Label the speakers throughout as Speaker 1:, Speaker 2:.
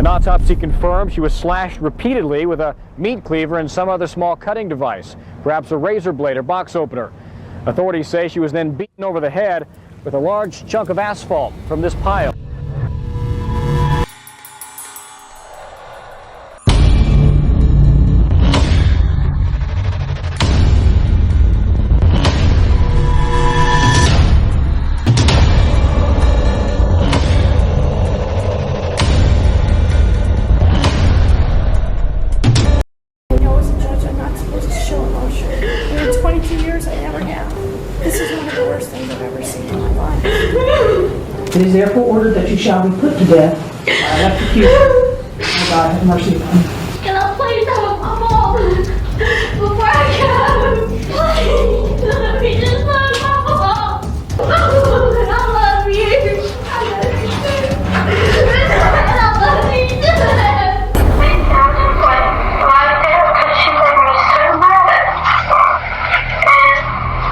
Speaker 1: An autopsy confirmed she was slashed repeatedly with a meat cleaver and some other small cutting device, perhaps a razor blade or box opener. Authorities say she was then beaten over the head with a large chunk of asphalt from this pile.
Speaker 2: It is therefore ordered that you shall be put to death by electrocution. May God have mercy upon you.
Speaker 3: Can I please have my mom before I go? Please, let me just love my mom. I love you. I love you too. I love you too. It sounded like that because she made me so mad. And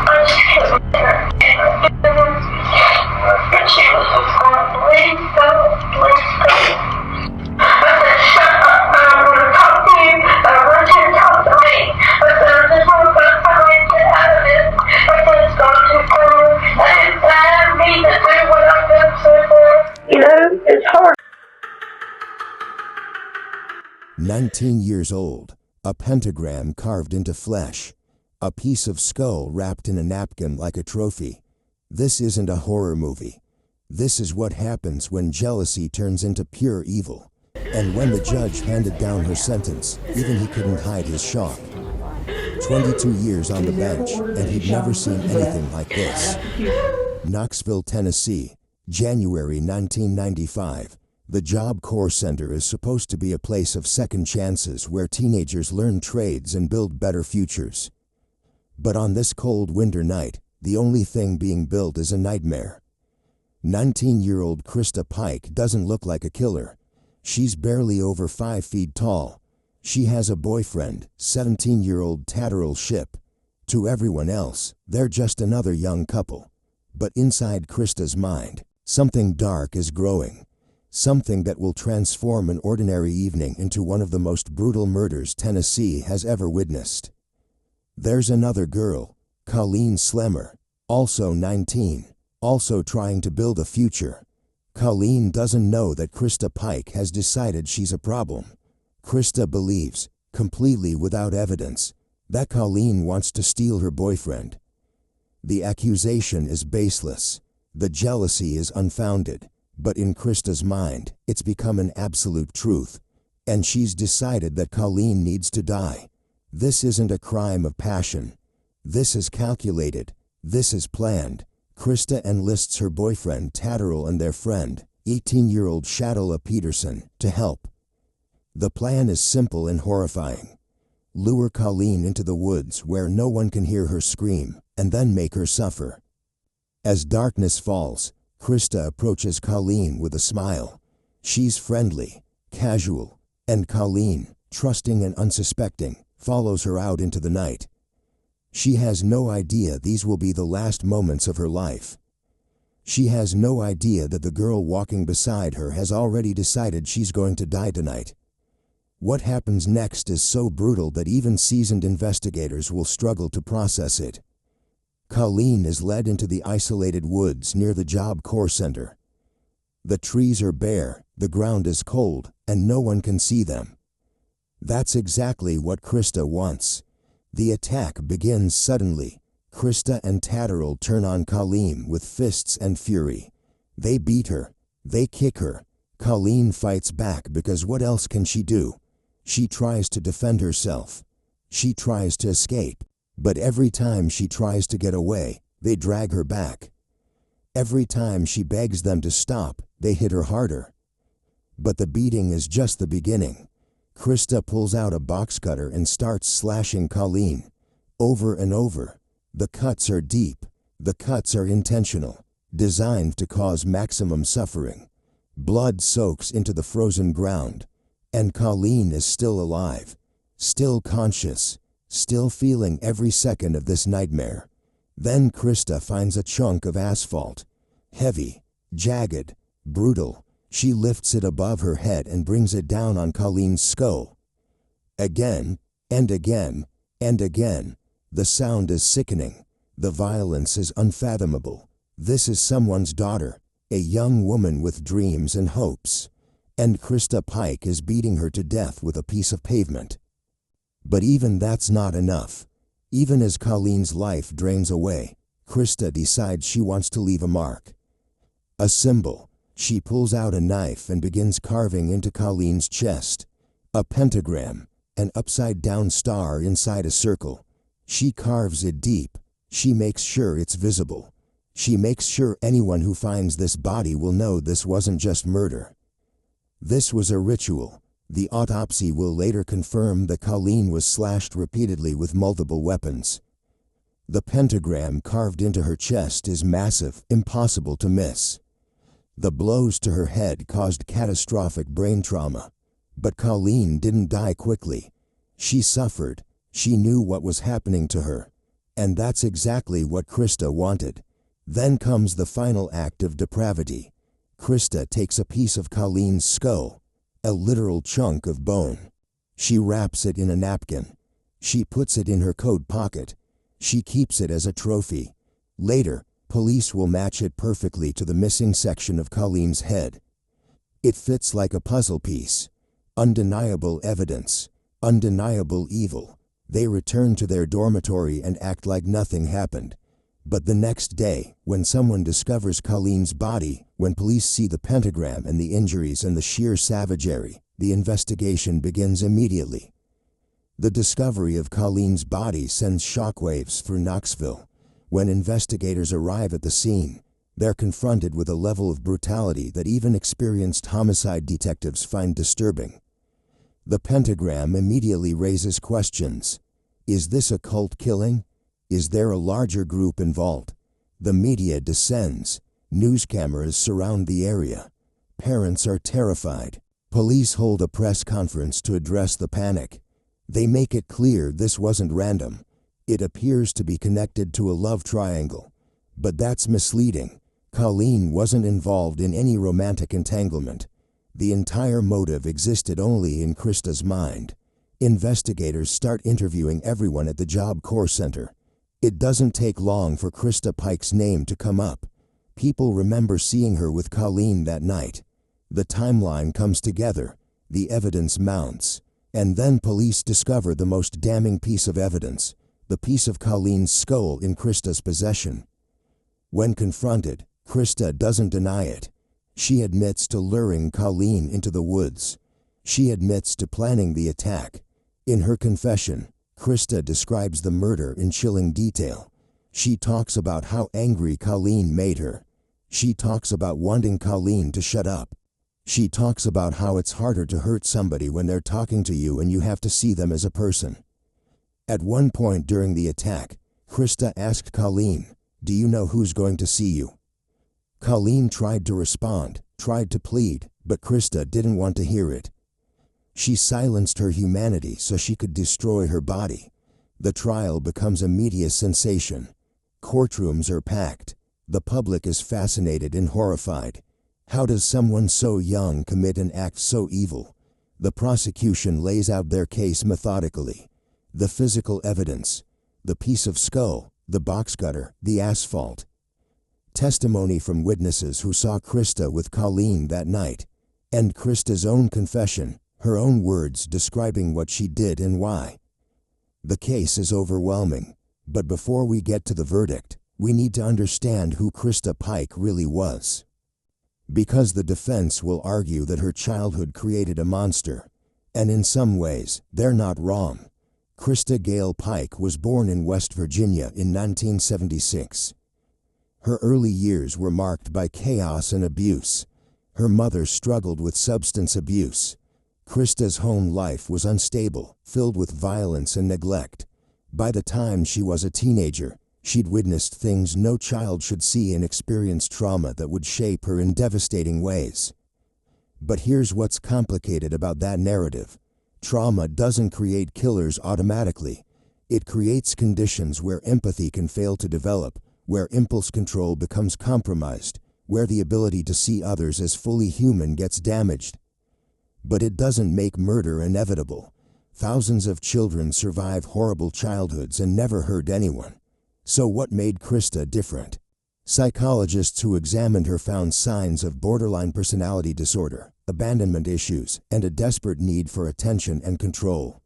Speaker 3: I just couldn't bear it. And she was just like, please don't. I said, shut up, I don't want to talk to you. I don't want you to talk to me. I said, I just want to find get out of this. I said, it's gone too far. I didn't mean to do what I've done so far. You know, it's hard.
Speaker 4: 19 years old, a pentagram carved into flesh, a piece of skull wrapped in a napkin like a trophy. This isn't a horror movie. This is what happens when jealousy turns into pure evil. And when the judge handed down her sentence, even he couldn't hide his shock. 22 years on the bench, and he'd never seen anything like this. Knoxville, Tennessee, January 1995. The Job Corps Center is supposed to be a place of second chances where teenagers learn trades and build better futures. But on this cold winter night, the only thing being built is a nightmare. 19-year-old Christa Pike doesn't look like a killer. She's barely over 5 feet tall. She has a boyfriend, 17-year-old Tadaryl Shipp. To everyone else, they're just another young couple. But inside Christa's mind, something dark is growing. Something that will transform an ordinary evening into one of the most brutal murders Tennessee has ever witnessed. There's another girl, Colleen Slemmer, also 19. Also trying to build a future. Colleen doesn't know that Christa Pike has decided she's a problem. Christa believes, completely without evidence, that Colleen wants to steal her boyfriend. The accusation is baseless. The jealousy is unfounded. But in Christa's mind, it's become an absolute truth. And she's decided that Colleen needs to die. This isn't a crime of passion. This is calculated. This is planned. Christa enlists her boyfriend Tadaryl and their friend, 18-year-old Shatala Peterson, to help. The plan is simple and horrifying. Lure Colleen into the woods where no one can hear her scream, and then make her suffer. As darkness falls, Christa approaches Colleen with a smile. She's friendly, casual, and Colleen, trusting and unsuspecting, follows her out into the night. She has no idea these will be the last moments of her life. She has no idea that the girl walking beside her has already decided she's going to die tonight. What happens next is so brutal that even seasoned investigators will struggle to process it. Colleen is led into the isolated woods near the Job Corps Center. The trees are bare, the ground is cold, and no one can see them. That's exactly what Christa wants. The attack begins suddenly. Christa and Tadaryl turn on Colleen with fists and fury. They beat her. They kick her. Colleen fights back because what else can she do? She tries to defend herself. She tries to escape. But every time she tries to get away, they drag her back. Every time she begs them to stop, they hit her harder. But the beating is just the beginning. Christa pulls out a box cutter and starts slashing Colleen. Over and over. The cuts are deep. The cuts are intentional, designed to cause maximum suffering. Blood soaks into the frozen ground. And Colleen is still alive, still conscious, still feeling every second of this nightmare. Then Christa finds a chunk of asphalt. Heavy, jagged, brutal. She lifts it above her head and brings it down on Colleen's skull. Again, and again, and again. The sound is sickening. The violence is unfathomable. This is someone's daughter, a young woman with dreams and hopes. And Christa Pike is beating her to death with a piece of pavement. But even that's not enough. Even as Colleen's life drains away, Christa decides she wants to leave a mark. A symbol. She pulls out a knife and begins carving into Colleen's chest. A pentagram, an upside-down star inside a circle. She carves it deep. She makes sure it's visible. She makes sure anyone who finds this body will know this wasn't just murder. This was a ritual. The autopsy will later confirm that Colleen was slashed repeatedly with multiple weapons. The pentagram carved into her chest is massive, impossible to miss. The blows to her head caused catastrophic brain trauma. But Colleen didn't die quickly. She suffered. She knew what was happening to her. And that's exactly what Christa wanted. Then comes the final act of depravity. Christa takes a piece of Colleen's skull, a literal chunk of bone. She wraps it in a napkin. She puts it in her coat pocket. She keeps it as a trophy. Later, police will match it perfectly to the missing section of Colleen's head. It fits like a puzzle piece. Undeniable evidence. Undeniable evil. They return to their dormitory and act like nothing happened. But the next day, when someone discovers Colleen's body, when police see the pentagram and the injuries and the sheer savagery, the investigation begins immediately. The discovery of Colleen's body sends shockwaves through Knoxville. When investigators arrive at the scene, they're confronted with a level of brutality that even experienced homicide detectives find disturbing. The pentagram immediately raises questions. Is this a cult killing? Is there a larger group involved? The media descends. News cameras surround the area. Parents are terrified. Police hold a press conference to address the panic. They make it clear this wasn't random. It appears to be connected to a love triangle. But that's misleading. Colleen wasn't involved in any romantic entanglement. The entire motive existed only in Christa's mind. Investigators start interviewing everyone at the Job Corps Center. It doesn't take long for Christa Pike's name to come up. People remember seeing her with Colleen that night. The timeline comes together. The evidence mounts. And then police discover the most damning piece of evidence, the piece of Colleen's skull in Christa's possession. When confronted, Christa doesn't deny it. She admits to luring Colleen into the woods. She admits to planning the attack. In her confession, Christa describes the murder in chilling detail. She talks about how angry Colleen made her. She talks about wanting Colleen to shut up. She talks about how it's harder to hurt somebody when they're talking to you and you have to see them as a person. At one point during the attack, Christa asked Colleen, "Do you know who's going to see you?" Colleen tried to respond, tried to plead, but Christa didn't want to hear it. She silenced her humanity so she could destroy her body. The trial becomes a media sensation. Courtrooms are packed. The public is fascinated and horrified. How does someone so young commit an act so evil? The prosecution lays out their case methodically. The physical evidence, the piece of skull, the box cutter, the asphalt. Testimony from witnesses who saw Christa with Colleen that night. And Christa's own confession, her own words describing what she did and why. The case is overwhelming. But before we get to the verdict, we need to understand who Christa Pike really was. Because the defense will argue that her childhood created a monster. And in some ways, they're not wrong. Christa Gale Pike was born in West Virginia in 1976. Her early years were marked by chaos and abuse. Her mother struggled with substance abuse. Christa's home life was unstable, filled with violence and neglect. By the time she was a teenager, she'd witnessed things no child should see and experienced trauma that would shape her in devastating ways. But here's what's complicated about that narrative. Trauma doesn't create killers automatically. It creates conditions where empathy can fail to develop, where impulse control becomes compromised, where the ability to see others as fully human gets damaged. But it doesn't make murder inevitable. Thousands of children survive horrible childhoods and never hurt anyone. So what made Christa different? Psychologists who examined her found signs of borderline personality disorder, abandonment issues, and a desperate need for attention and control.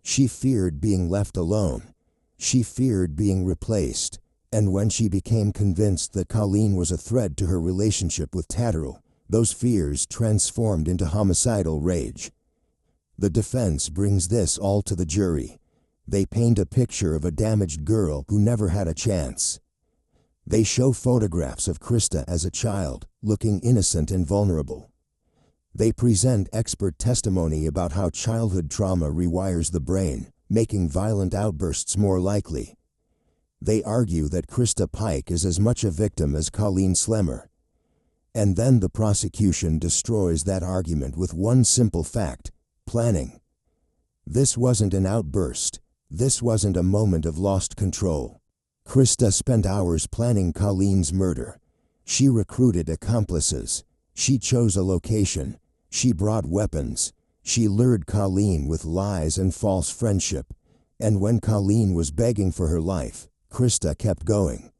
Speaker 4: She feared being left alone. She feared being replaced. And when she became convinced that Colleen was a threat to her relationship with Tadaryl, those fears transformed into homicidal rage. The defense brings this all to the jury. They paint a picture of a damaged girl who never had a chance. They show photographs of Christa as a child, looking innocent and vulnerable. They present expert testimony about how childhood trauma rewires the brain, making violent outbursts more likely. They argue that Christa Pike is as much a victim as Colleen Slemmer. And then the prosecution destroys that argument with one simple fact: planning. This wasn't an outburst. This wasn't a moment of lost control. Christa spent hours planning Colleen's murder. She recruited accomplices. She chose a location. She brought weapons. She lured Colleen with lies and false friendship. And when Colleen was begging for her life, Christa kept going.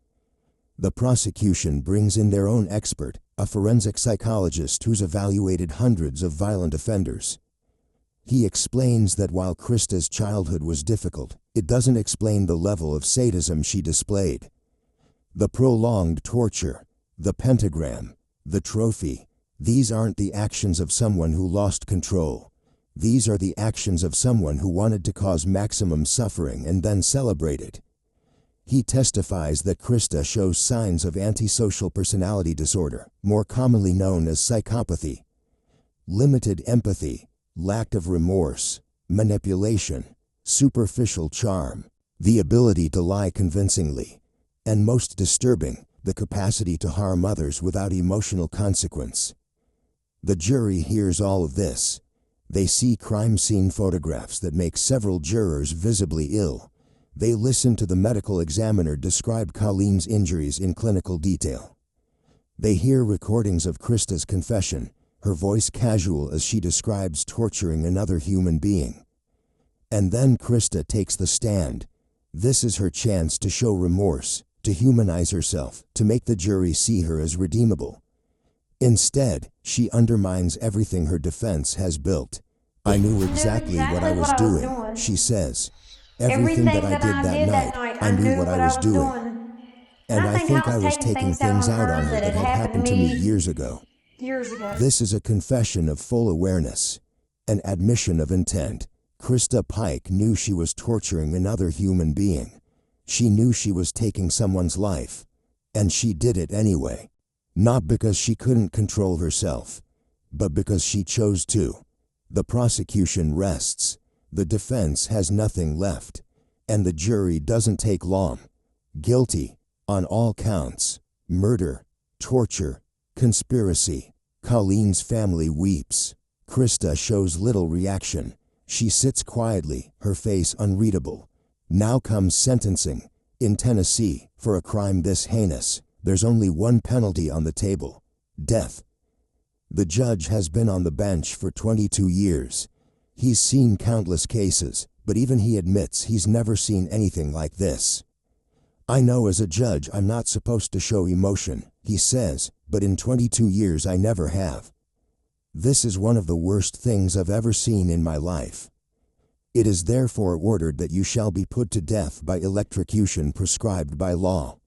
Speaker 4: The prosecution brings in their own expert, a forensic psychologist who's evaluated hundreds of violent offenders. He explains that while Christa's childhood was difficult, it doesn't explain the level of sadism she displayed. The prolonged torture, the pentagram, the trophy, these aren't the actions of someone who lost control. These are the actions of someone who wanted to cause maximum suffering and then celebrate it. He testifies that Christa shows signs of antisocial personality disorder, more commonly known as psychopathy. Limited empathy, lack of remorse, manipulation, superficial charm, the ability to lie convincingly, and most disturbing, the capacity to harm others without emotional consequence. The jury hears all of this. They see crime scene photographs that make several jurors visibly ill. They listen to the medical examiner describe Colleen's injuries in clinical detail. They hear recordings of Christa's confession, her voice casual as she describes torturing another human being. And then Christa takes the stand. This is her chance to show remorse, to humanize herself, to make the jury see her as redeemable. Instead, she undermines everything her defense has built. I knew exactly what I was doing, she says. Everything that I did that night, I knew what I was doing. And I think I was taking things out on her that had happened to me years ago. This is a confession of full awareness, an admission of intent. Christa Pike knew she was torturing another human being. She knew she was taking someone's life, and she did it anyway. Not because she couldn't control herself, but because she chose to. The prosecution rests. The defense has nothing left, and the jury doesn't take long. Guilty, on all counts, murder, torture, conspiracy. Colleen's family weeps. Christa shows little reaction. She sits quietly, her face unreadable. Now comes sentencing. In Tennessee, for a crime this heinous, there's only one penalty on the table: death. The judge has been on the bench for 22 years. He's seen countless cases, but even he admits he's never seen anything like this. I know as a judge I'm not supposed to show emotion, he says, but in 22 years I never have. This is one of the worst things I've ever seen in my life. It is therefore ordered that you shall be put to death by electrocution prescribed by law.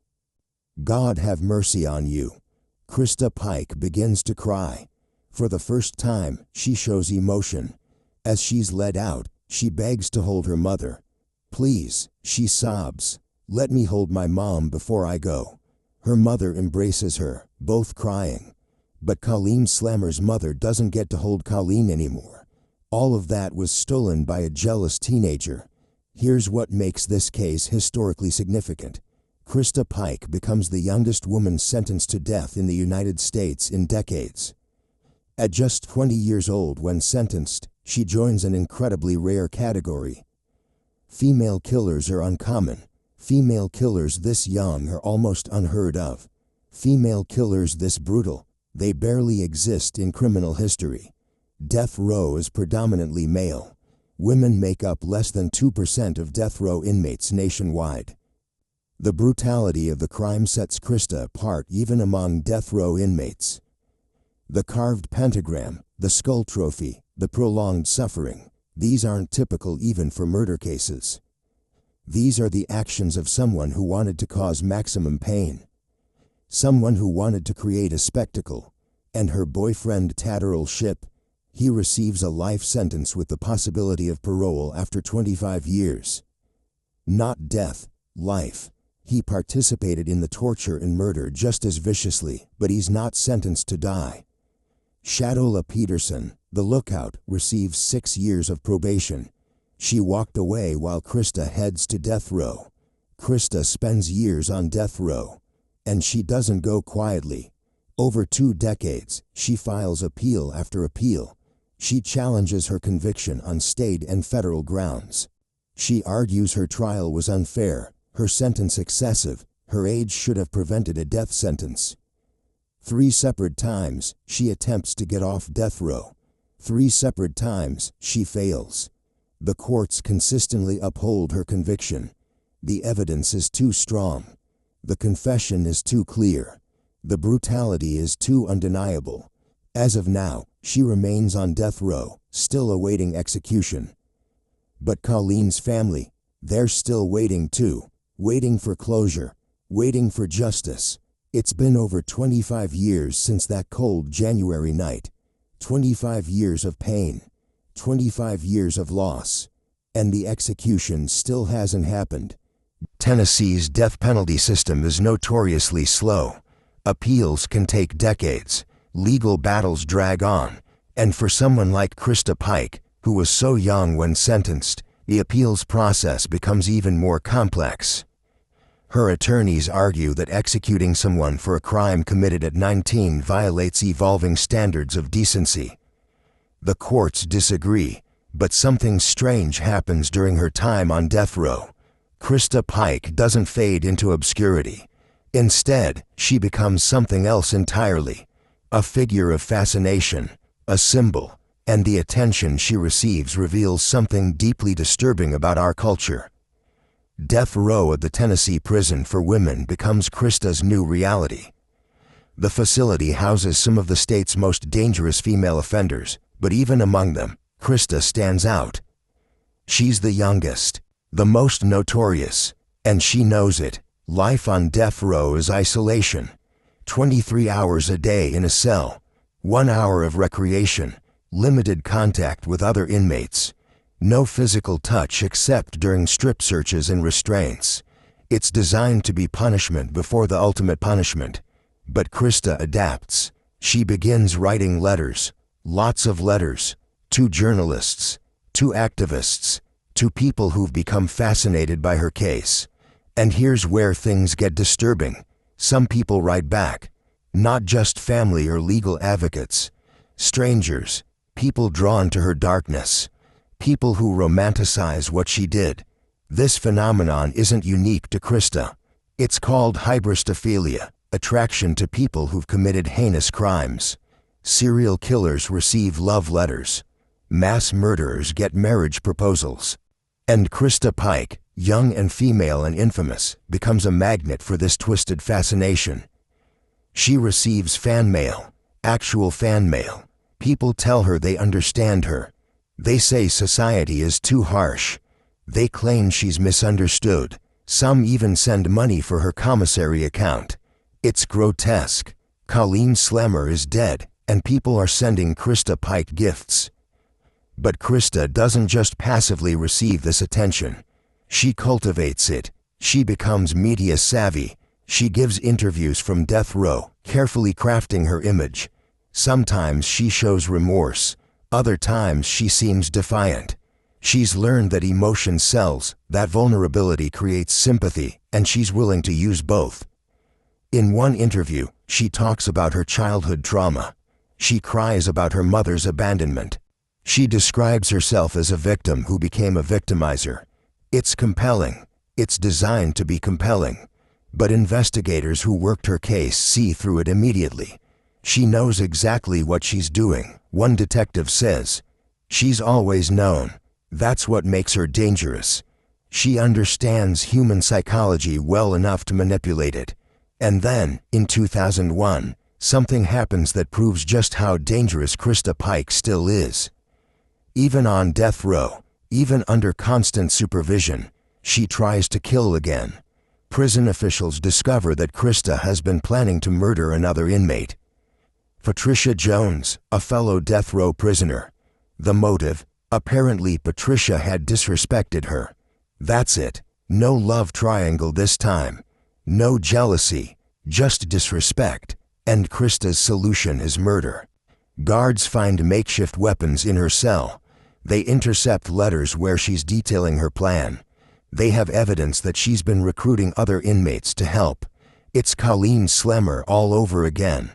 Speaker 4: God have mercy on you. Christa Pike begins to cry. For the first time, she shows emotion. As she's led out, she begs to hold her mother. Please, she sobs. Let me hold my mom before I go. Her mother embraces her, both crying. But Colleen Slemmer's mother doesn't get to hold Colleen anymore. All of that was stolen by a jealous teenager. Here's what makes this case historically significant. Christa Pike becomes the youngest woman sentenced to death in the United States in decades. At just 20 years old when sentenced, she joins an incredibly rare category. Female killers are uncommon. Female killers this young are almost unheard of. Female killers this brutal, they barely exist in criminal history. Death row is predominantly male. Women make up less than 2% of death row inmates nationwide. The brutality of the crime sets Christa apart even among death row inmates. The carved pentagram, the skull trophy, the prolonged suffering, these aren't typical even for murder cases. These are the actions of someone who wanted to cause maximum pain. Someone who wanted to create a spectacle. And her boyfriend Tadaryl Shipp, he receives a life sentence with the possibility of parole after 25 years. Not death, life. He participated in the torture and murder just as viciously, but he's not sentenced to die. Shadola Peterson, the lookout, receives 6 years of probation. She walked away while Christa heads to death row. Christa spends years on death row. And she doesn't go quietly. Over 2 decades, she files appeal after appeal. She challenges her conviction on state and federal grounds. She argues her trial was unfair, her sentence excessive, her age should have prevented a death sentence. 3 separate times, she attempts to get off death row. 3 separate times, she fails. The courts consistently uphold her conviction. The evidence is too strong. The confession is too clear. The brutality is too undeniable. As of now, she remains on death row, still awaiting execution. But Colleen's family, they're still waiting too. Waiting for closure. Waiting for justice. It's been over 25 years since that cold January night. 25 years of pain. 25 years of loss. And the execution still hasn't happened. Tennessee's death penalty system is notoriously slow. Appeals can take decades. Legal battles drag on. And for someone like Christa Pike, who was so young when sentenced, the appeals process becomes even more complex. Her attorneys argue that executing someone for a crime committed at 19 violates evolving standards of decency. The courts disagree, but something strange happens during her time on death row. Christa Pike doesn't fade into obscurity. Instead, she becomes something else entirely. A figure of fascination, a symbol, and the attention she receives reveals something deeply disturbing about our culture. Death row at the Tennessee prison for women becomes Christa's new reality. The facility houses some of the state's most dangerous female offenders, but even among them, Christa stands out. She's the youngest, the most notorious, and she knows it. Life on death row is isolation. 23 hours a day in a cell, 1 hour of recreation, limited contact with other inmates. No physical touch except during strip searches and restraints. It's designed to be punishment before the ultimate punishment. But Christa adapts. She begins writing letters, lots of letters, to journalists, to activists, to people who've become fascinated by her case. And here's where things get disturbing. Some people write back, not just family or legal advocates, strangers, people drawn to her darkness. People who romanticize what she did. This phenomenon isn't unique to Christa. It's called hybristophilia, attraction to people who've committed heinous crimes. Serial killers receive love letters. Mass murderers get marriage proposals. And Christa Pike, young and female and infamous, becomes a magnet for this twisted fascination. She receives fan mail, actual fan mail. People tell her they understand her. They say society is too harsh. They claim she's misunderstood. Some even send money for her commissary account. It's grotesque. Colleen Slemmer is dead, and people are sending Christa Pike gifts. But Christa doesn't just passively receive this attention. She cultivates it. She becomes media savvy. She gives interviews from death row, carefully crafting her image. Sometimes she shows remorse. Other times she seems defiant. She's learned that emotion sells, that vulnerability creates sympathy, and she's willing to use both. In one interview, she talks about her childhood trauma. She cries about her mother's abandonment. She describes herself as a victim who became a victimizer. It's compelling. It's designed to be compelling. But investigators who worked her case see through it immediately. She knows exactly what she's doing, one detective says. She's always known. That's what makes her dangerous. She understands human psychology well enough to manipulate it. And then, in 2001, something happens that proves just how dangerous Christa Pike still is. Even on death row, even under constant supervision, she tries to kill again. Prison officials discover that Christa has been planning to murder another inmate. Patricia Jones, a fellow death row prisoner. The motive? Apparently Patricia had disrespected her. That's it. No love triangle this time. No jealousy, just disrespect. And Christa's solution is murder. Guards find makeshift weapons in her cell. They intercept letters where she's detailing her plan. They have evidence that she's been recruiting other inmates to help. It's Colleen Slemmer all over again.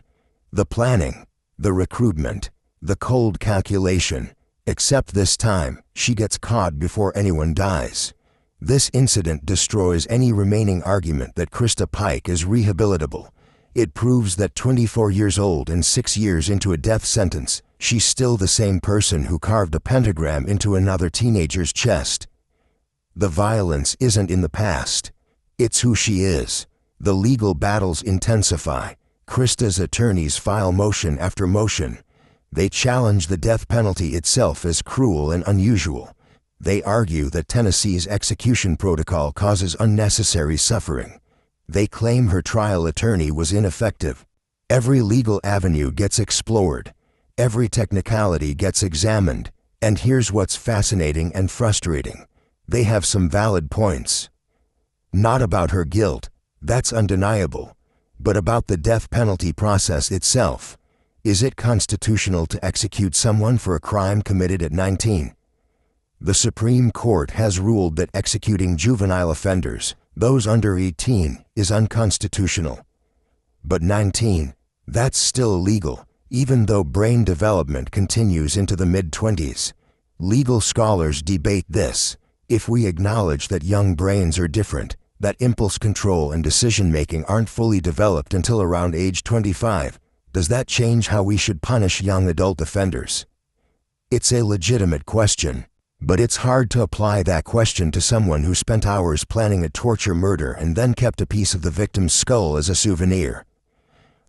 Speaker 4: The planning, the recruitment, the cold calculation. Except this time, she gets caught before anyone dies. This incident destroys any remaining argument that Christa Pike is rehabilitable. It proves that 24 years old and 6 years into a death sentence, she's still the same person who carved a pentagram into another teenager's chest. The violence isn't in the past. It's who she is. The legal battles intensify. Christa's attorneys file motion after motion. They challenge the death penalty itself as cruel and unusual. They argue that Tennessee's execution protocol causes unnecessary suffering. They claim her trial attorney was ineffective. Every legal avenue gets explored. Every technicality gets examined. And here's what's fascinating and frustrating. They have some valid points. Not about her guilt, that's undeniable, but about the death penalty process itself. Is it constitutional to execute someone for a crime committed at 19? The Supreme Court has ruled that executing juvenile offenders, those under 18, is unconstitutional. But 19, that's still illegal, even though brain development continues into the mid-20s. Legal scholars debate this. If we acknowledge that young brains are different, that impulse control and decision-making aren't fully developed until around age 25, does that change how we should punish young adult offenders? It's a legitimate question, but it's hard to apply that question to someone who spent hours planning a torture murder and then kept a piece of the victim's skull as a souvenir.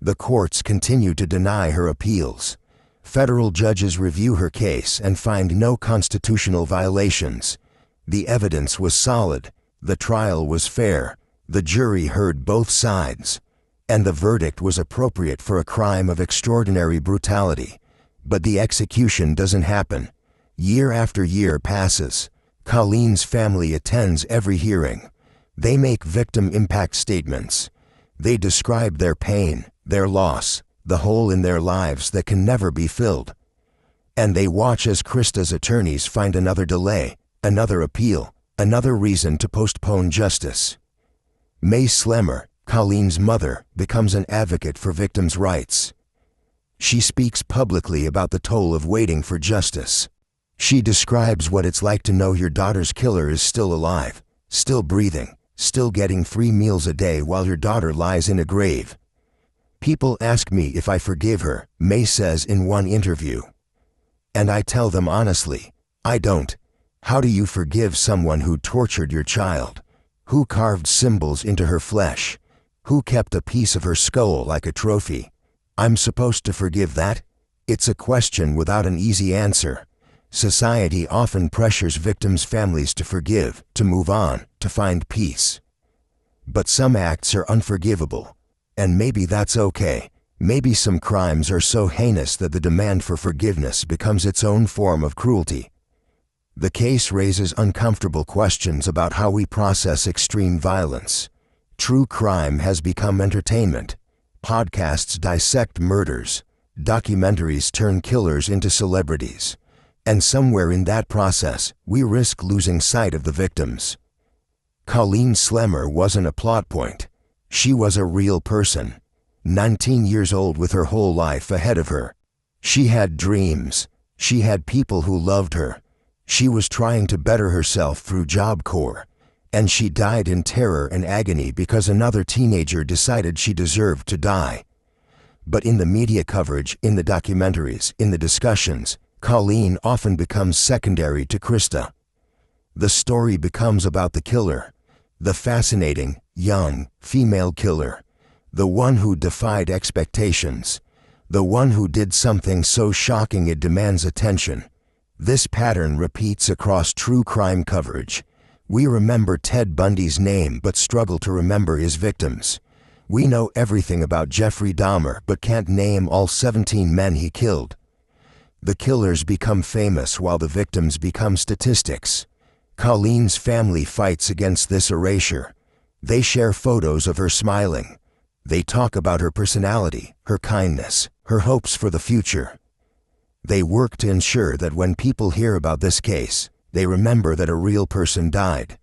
Speaker 4: The courts continue to deny her appeals. Federal judges review her case and find no constitutional violations. The evidence was solid, the trial was fair, the jury heard both sides, and the verdict was appropriate for a crime of extraordinary brutality. But the execution doesn't happen. Year after year passes. Colleen's family attends every hearing. They make victim impact statements. They describe their pain, their loss, the hole in their lives that can never be filled. And they watch as Christa's attorneys find another delay, another appeal, another reason to postpone justice. May Slemmer, Colleen's mother, becomes an advocate for victims' rights. She speaks publicly about the toll of waiting for justice. She describes what it's like to know your daughter's killer is still alive, still breathing, still getting 3 meals a day while your daughter lies in a grave. People ask me if I forgive her, May says in one interview. And I tell them honestly, I don't. How do you forgive someone who tortured your child? Who carved symbols into her flesh? Who kept a piece of her skull like a trophy? I'm supposed to forgive that? It's a question without an easy answer. Society often pressures victims' families to forgive, to move on, to find peace. But some acts are unforgivable. And maybe that's okay. Maybe some crimes are so heinous that the demand for forgiveness becomes its own form of cruelty. The case raises uncomfortable questions about how we process extreme violence. True crime has become entertainment. Podcasts dissect murders. Documentaries turn killers into celebrities. And somewhere in that process, we risk losing sight of the victims. Colleen Slemmer wasn't a plot point. She was a real person. 19 years old with her whole life ahead of her. She had dreams. She had people who loved her. She was trying to better herself through Job Corps. And she died in terror and agony because another teenager decided she deserved to die. But in the media coverage, in the documentaries, in the discussions, Colleen often becomes secondary to Christa. The story becomes about the killer, the fascinating, young, female killer, the one who defied expectations, the one who did something so shocking it demands attention. This pattern repeats across true crime coverage. We remember Ted Bundy's name but struggle to remember his victims. We know everything about Jeffrey Dahmer but can't name all 17 men he killed. The killers become famous while the victims become statistics. Colleen's family fights against this erasure. They share photos of her smiling. They talk about her personality, her kindness, her hopes for the future. They work to ensure that when people hear about this case, they remember that a real person died.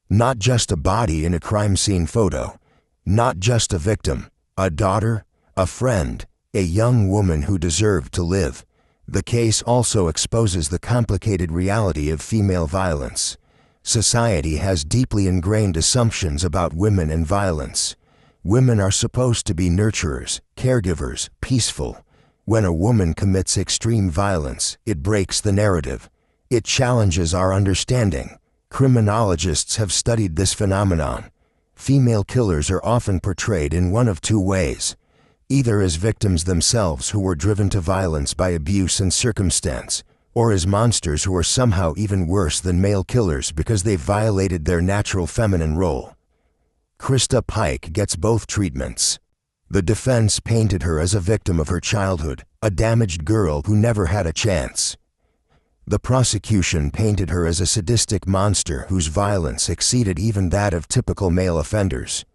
Speaker 4: Not just a body in a crime scene photo. Not just a victim, a daughter, a friend, a young woman who deserved to live. The case also exposes the complicated reality of female violence. Society has deeply ingrained assumptions about women and violence. Women are supposed to be nurturers, caregivers, peaceful. When a woman commits extreme violence, it breaks the narrative. It challenges our understanding. Criminologists have studied this phenomenon. Female killers are often portrayed in one of two ways. Either as victims themselves who were driven to violence by abuse and circumstance, or as monsters who are somehow even worse than male killers because they violated their natural feminine role. Christa Pike gets both treatments. The defense painted her as a victim of her childhood, a damaged girl who never had a chance. The prosecution painted her as a sadistic monster whose violence exceeded even that of typical male offenders.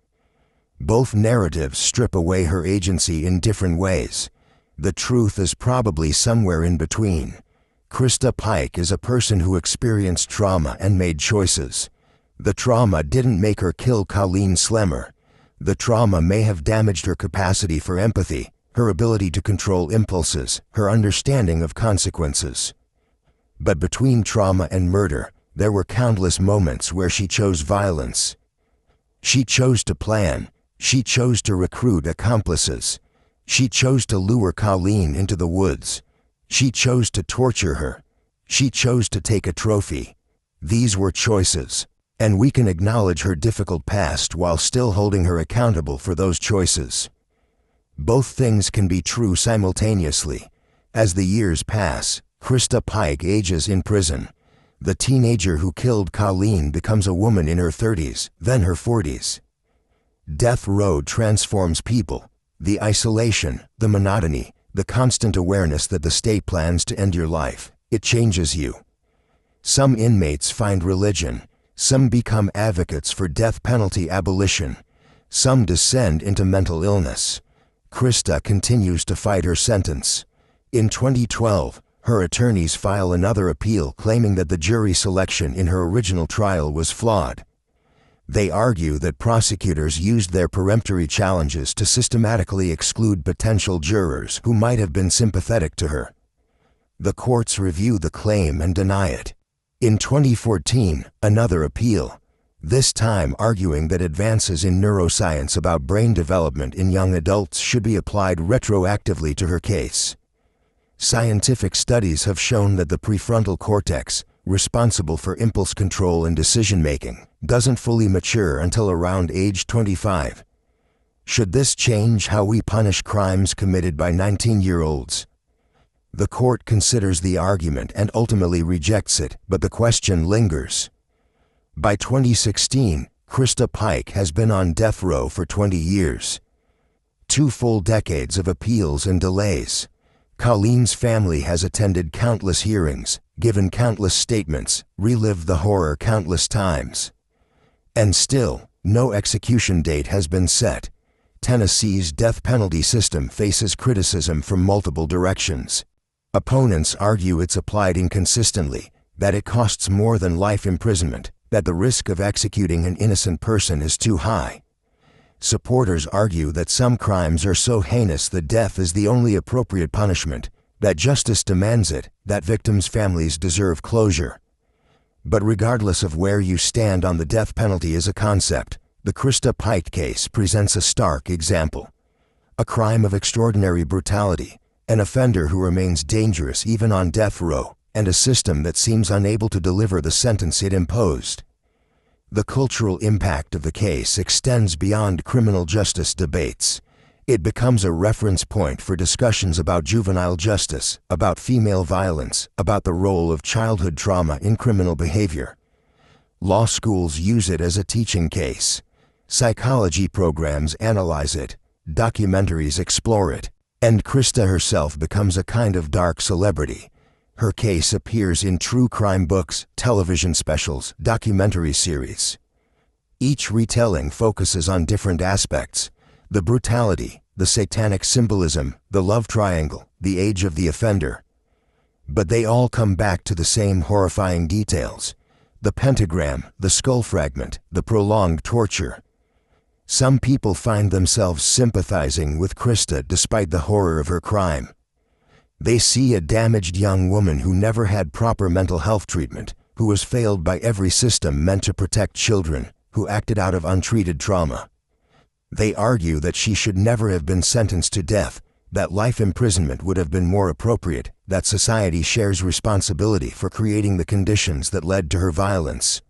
Speaker 4: Both narratives strip away her agency in different ways. The truth is probably somewhere in between. Christa Pike is a person who experienced trauma and made choices. The trauma didn't make her kill Colleen Slemmer. The trauma may have damaged her capacity for empathy, her ability to control impulses, her understanding of consequences. But between trauma and murder, there were countless moments where she chose violence. She chose to plan. She chose to recruit accomplices. She chose to lure Colleen into the woods. She chose to torture her. She chose to take a trophy. These were choices, and we can acknowledge her difficult past while still holding her accountable for those choices. Both things can be true simultaneously. As the years pass, Christa Pike ages in prison. The teenager who killed Colleen becomes a woman in her 30s, then her 40s. Death row transforms people. The isolation, the monotony, the constant awareness that the state plans to end your life, it changes you. Some inmates find religion. Some become advocates for death penalty abolition. Some descend into mental illness. Christa continues to fight her sentence. In 2012, her attorneys file another appeal claiming that the jury selection in her original trial was flawed. They argue that prosecutors used their peremptory challenges to systematically exclude potential jurors who might have been sympathetic to her. The courts review the claim and deny it. In 2014, another appeal, this time arguing that advances in neuroscience about brain development in young adults should be applied retroactively to her case. Scientific studies have shown that the prefrontal cortex, responsible for impulse control and decision-making, doesn't fully mature until around age 25. Should this change how we punish crimes committed by 19-year-olds? The court considers the argument and ultimately rejects it, but the question lingers. By 2016, Christa Pike has been on death row for 20 years. 2 full decades of appeals and delays. Colleen's family has attended countless hearings, given countless statements, relived the horror countless times. And still, no execution date has been set. Tennessee's death penalty system faces criticism from multiple directions. Opponents argue it's applied inconsistently, that it costs more than life imprisonment, that the risk of executing an innocent person is too high. Supporters argue that some crimes are so heinous that death is the only appropriate punishment, that justice demands it, that victims' families deserve closure. But regardless of where you stand on the death penalty as a concept, the Christa Pike case presents a stark example. A crime of extraordinary brutality, an offender who remains dangerous even on death row, and a system that seems unable to deliver the sentence it imposed. The cultural impact of the case extends beyond criminal justice debates. It becomes a reference point for discussions about juvenile justice, about female violence, about the role of childhood trauma in criminal behavior. Law schools use it as a teaching case. Psychology programs analyze it. Documentaries explore it. And Christa herself becomes a kind of dark celebrity. Her case appears in true crime books, television specials, documentary series. Each retelling focuses on different aspects: the brutality, the satanic symbolism, the love triangle, the age of the offender. But they all come back to the same horrifying details: the pentagram, the skull fragment, the prolonged torture. Some people find themselves sympathizing with Christa despite the horror of her crime. They see a damaged young woman who never had proper mental health treatment, who was failed by every system meant to protect children, who acted out of untreated trauma. They argue that she should never have been sentenced to death, that life imprisonment would have been more appropriate, that society shares responsibility for creating the conditions that led to her violence.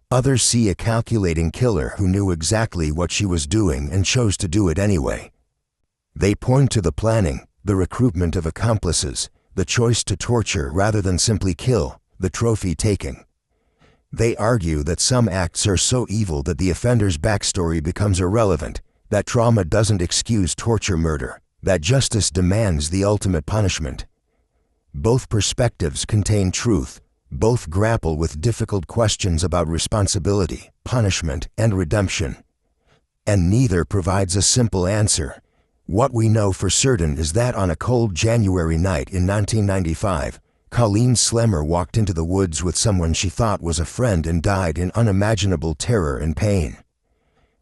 Speaker 4: Others see a calculating killer who knew exactly what she was doing and chose to do it anyway. They point to the planning, the recruitment of accomplices, the choice to torture rather than simply kill, the trophy taking. They argue that some acts are so evil that the offender's backstory becomes irrelevant, that trauma doesn't excuse torture murder, that justice demands the ultimate punishment. Both perspectives contain truth. Both grapple with difficult questions about responsibility, punishment, and redemption. And neither provides a simple answer. What we know for certain is that on a cold January night in 1995, Colleen Slemmer walked into the woods with someone she thought was a friend and died in unimaginable terror and pain.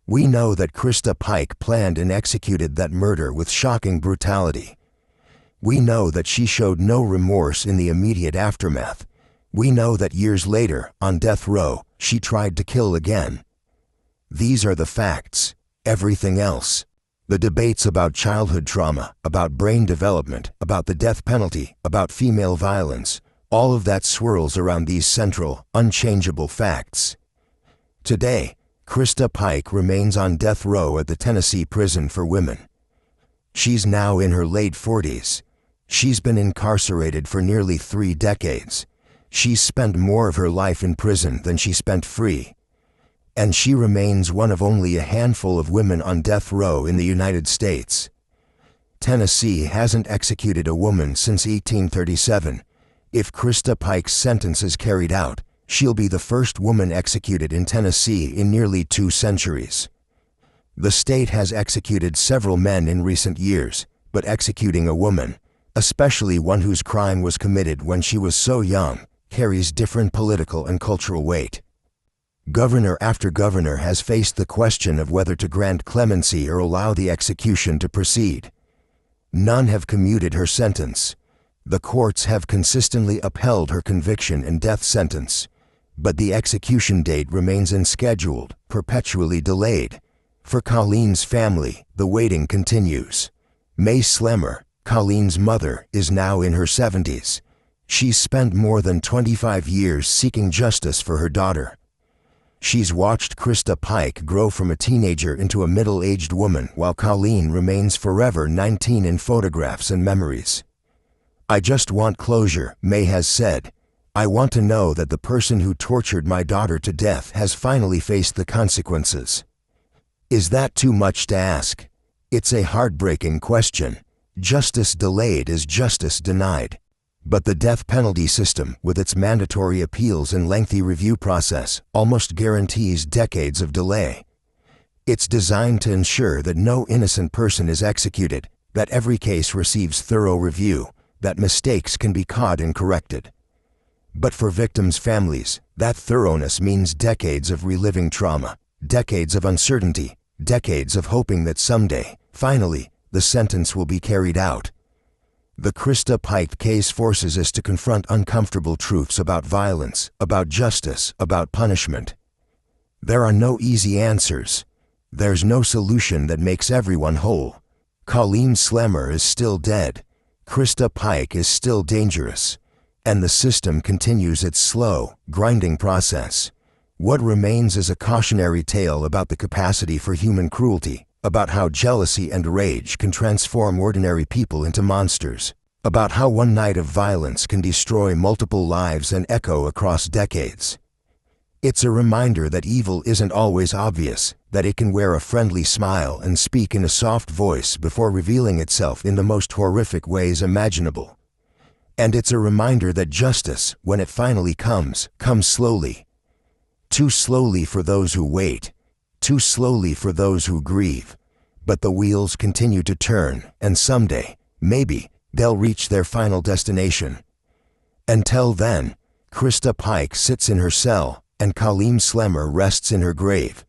Speaker 4: We know that Christa Pike planned and executed that murder with shocking brutality. We know that she showed no remorse in the immediate aftermath. We know that years later, on death row, she tried to kill again. These are the facts. Everything else, the debates about childhood trauma, about brain development, about the death penalty, about female violence, all of that swirls around these central, unchangeable facts. Today, Christa Pike remains on death row at the Tennessee Prison for Women. She's now in her late 40s. She's been incarcerated for nearly 3 decades. She's spent more of her life in prison than she spent free. And she remains one of only a handful of women on death row in the United States. Tennessee hasn't executed a woman since 1837. If Christa Pike's sentence is carried out, she'll be the first woman executed in Tennessee in nearly 2 centuries. The state has executed several men in recent years, but executing a woman, especially one whose crime was committed when she was so young, carries different political and cultural weight. Governor after governor has faced the question of whether to grant clemency or allow the execution to proceed. None have commuted her sentence. The courts have consistently upheld her conviction and death sentence, but the execution date remains unscheduled, perpetually delayed. For Colleen's family, the waiting continues. May Slemmer, Colleen's mother, is now in her 70s. She's spent more than 25 years seeking justice for her daughter. She's watched Christa Pike grow from a teenager into a middle-aged woman while Colleen remains forever 19 in photographs and memories. "I just want closure," May has said. "I want to know that the person who tortured my daughter to death has finally faced the consequences." Is that too much to ask? It's a heartbreaking question. Justice delayed is justice denied. But the death penalty system, with its mandatory appeals and lengthy review process, almost guarantees decades of delay. It's designed to ensure that no innocent person is executed, that every case receives thorough review, that mistakes can be caught and corrected. But for victims' families, that thoroughness means decades of reliving trauma, decades of uncertainty, decades of hoping that someday, finally, the sentence will be carried out. The Christa Pike case forces us to confront uncomfortable truths about violence, about justice, about punishment. There are no easy answers. There's no solution that makes everyone whole. Colleen Slemmer is still dead. Christa Pike is still dangerous. And the system continues its slow, grinding process. What remains is a cautionary tale about the capacity for human cruelty, about how jealousy and rage can transform ordinary people into monsters, about how one night of violence can destroy multiple lives and echo across decades. It's a reminder that evil isn't always obvious, that it can wear a friendly smile and speak in a soft voice before revealing itself in the most horrific ways imaginable. And it's a reminder that justice, when it finally comes slowly. Too slowly for those who wait, too slowly for those who grieve. But the wheels continue to turn, and someday, maybe, they'll reach their final destination. Until then, Christa Pike sits in her cell, and Colleen Slemmer rests in her grave.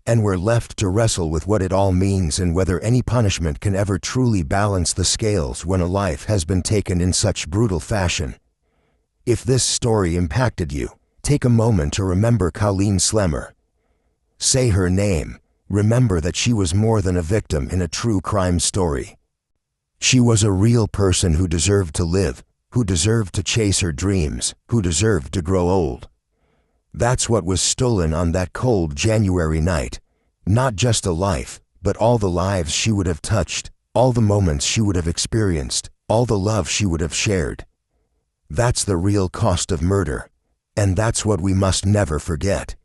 Speaker 4: And we're left to wrestle with what it all means and whether any punishment can ever truly balance the scales when a life has been taken in such brutal fashion. If this story impacted you, take a moment to remember Colleen Slemmer. Say her name. Remember that she was more than a victim in a true crime story. She was a real person who deserved to live, who deserved to chase her dreams, who deserved to grow old. That's what was stolen on that cold January night. Not just a life, but all the lives she would have touched, all the moments she would have experienced, all the love she would have shared. That's the real cost of murder. And that's what we must never forget.